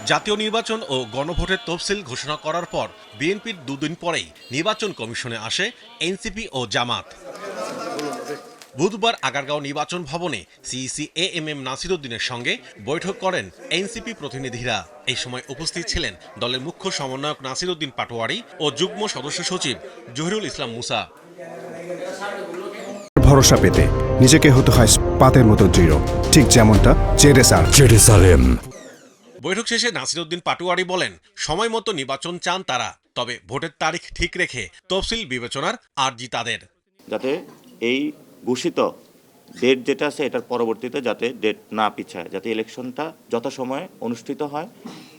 জাতীয় নির্বাচন ও গণভোটের তফসিল ঘোষণা করার পর বিএনপির দুদিন পরেই নির্বাচন কমিশনে আসে এনসিপি ও জামাত। বুধবার আগারগাঁও নির্বাচন ভবনে সিইসি এএমএম নাসিরউদ্দিনের সঙ্গে বৈঠক করেন এনসিপি প্রতিনিধিরা। এই সময় উপস্থিত ছিলেন দলের মুখ্য সমন্বয়ক নাসিরউদ্দিন পাটোয়ারি ও যুগ্ম সদস্য সচিব জহিরুল ইসলাম মুসা। ভরসা পেতে নিজেকে হতে হয় পাতের মতো দৃঢ়, ঠিক যেমনটা জেরুসালেম। বৈঠক শেষে নাসিরউদ্দিন পাটোয়ারি বলেন, সময় মতো নির্বাচন চান তারা, তবে ভোটের তারিখ ঠিক রেখে তফসিল বিবেচনার আর্জি তাদের। যাতে এই ঘোষিত ডেট যেটা আছে এটার পরবর্তীতে যাতে ডেট না পিছায়, যাতে ইলেকশনটা যথাসময়ে অনুষ্ঠিত হয়।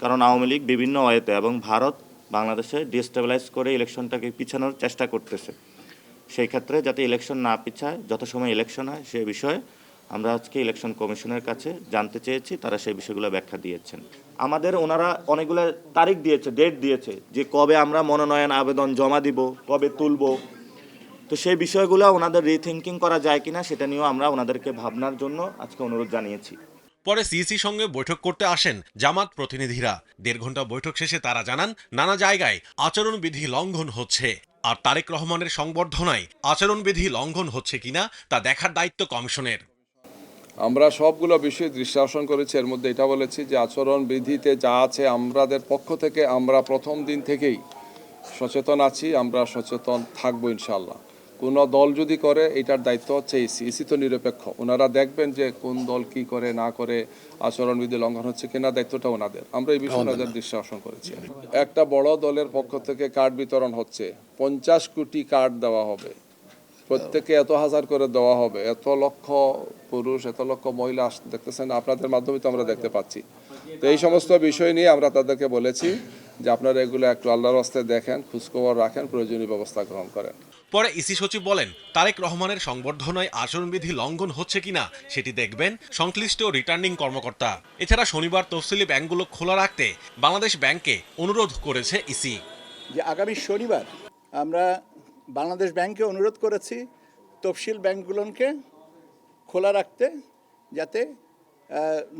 কারণ আওয়ামী লীগ বিভিন্ন ওয়েতে এবং ভারত বাংলাদেশে ডিস্টেবিলাইজ করে ইলেকশনটাকে পিছানোর চেষ্টা করতেছে। সেই ক্ষেত্রে যাতে ইলেকশন না পিছায়, যথাসময়ে ইলেকশন হয়, সে বিষয়ে আমরা আজকে ইলেকশন কমিশনের কাছে জানতে চেয়েছি। তারা সেই বিষয়গুলো ব্যাখ্যা দিয়েছেন। আমাদের ওনারা অনেকগুলো তারিখ দিয়েছে, ডেট দিয়েছে যে কবে আমরা মনোনয়ন আবেদন জমা দিব, কবে তুলব। তো সেই বিষয়গুলো ওনাদের রিথিঙ্কিং করা যায় কিনা সেটা নিয়েও আমরা ওনাদেরকে ভাবনার জন্য আজকে অনুরোধ জানিয়েছি। পরে সিইসির সঙ্গে বৈঠক করতে আসেন জামাত প্রতিনিধিরা। 1.5 ঘন্টা বৈঠক শেষে তারা জানান, নানা জায়গায় আচরণবিধি লঙ্ঘন হচ্ছে, আর তারেক রহমানের সংবর্ধনায় আচরণবিধি লঙ্ঘন হচ্ছে কিনা তা দেখার দায়িত্ব কমিশনের। আমরা সবগুলো বিষয়ে দৃষ্টি আকর্ষণ করেছি। এর মধ্যে এটা বলেছি যে আচরণ বিধিতে যা আছে আমাদের পক্ষ থেকে আমরা প্রথম দিন থেকেই সচেতন আছি, আমরা সচেতন থাকবো ইনশাল্লাহ। কোনো দল যদি করে এটার দায়িত্ব হচ্ছে ইসি তো নিরপেক্ষ, ওনারা দেখবেন যে কোন দল কি করে না করে, আচরণবিধি লঙ্ঘন হচ্ছে কিনা, দায়িত্বটা ওনাদের। আমরা এই বিষয়ে ওনাদের দৃষ্টি আকর্ষণ করেছি। একটা বড় দলের পক্ষ থেকে কার্ড বিতরণ হচ্ছে, 50 কোটি কার্ড দেওয়া হবে, প্রত্যেকে এত হাজার করে দেওয়া হবে, এত লক্ষ পুরুষ, এত লক্ষ মহিলা দেখতেছেন, আপনাদের মাধ্যমে তো আমরা দেখতে পাচ্ছি। তো এই সমস্ত বিষয় নিয়ে আমরা তাদেরকে বলেছি যে আপনারা এগুলো একটু আল্লাহর রাস্তায় দেখেন, খোঁজখবর রাখেন, প্রয়োজনীয় ব্যবস্থা গ্রহণ করেন। পরে ইসি সচিব বলেন, তারেক রহমানের সংবর্ধনায় আচরণবিধি লঙ্ঘন হচ্ছে কিনা সেটি দেখবেন সংশ্লিষ্ট রিটার্নিং কর্মকর্তা। এছাড়া শনিবার তফসিলি ব্যাংকগুলো খোলা রাখতে বাংলাদেশ ব্যাংককে অনুরোধ করেছে ইসি। যে আগামী শনিবার আমরা বাংলাদেশ ব্যাংকে অনুরোধ করেছি তফসিল ব্যাংকগুলোকে খোলা রাখতে, যাতে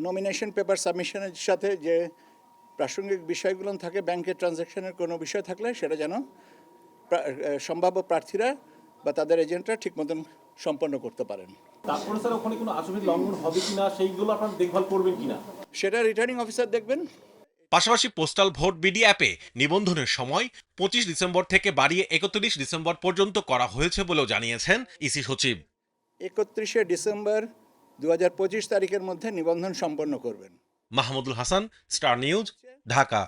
নমিনেশন পেপার সাবমিশনের সাথে যে প্রাসঙ্গিক বিষয়গুলো থাকে, ব্যাংকের ট্রানজ্যাকশনের কোনো বিষয় থাকলে সেটা যেন সম্ভাব্য প্রার্থীরা বা তাদের এজেন্টরা ঠিক মতন সম্পন্ন করতে পারেন। তারপরে স্যার ওখানে কোনো আচরণবিধি লঙ্ঘন হবে কিনা সেইগুলো আপনারা দেখভাল করবেন কিনা সেটা রিটার্নিং অফিসার দেখবেন। পাশাপাশি পোস্টাল ভোট বিডি অ্যাপে নিবন্ধনের সময় 25 ডিসেম্বর থেকে বাড়িয়ে 31 ডিসেম্বর পর্যন্ত করা হয়েছে বলেও জানিয়েছেন ইসি সচিব। 31শে ডিসেম্বর 2025 তারিখের মধ্যে নিবন্ধন সম্পন্ন করবেন। Mahmudul Hasan, star news, Dhaka.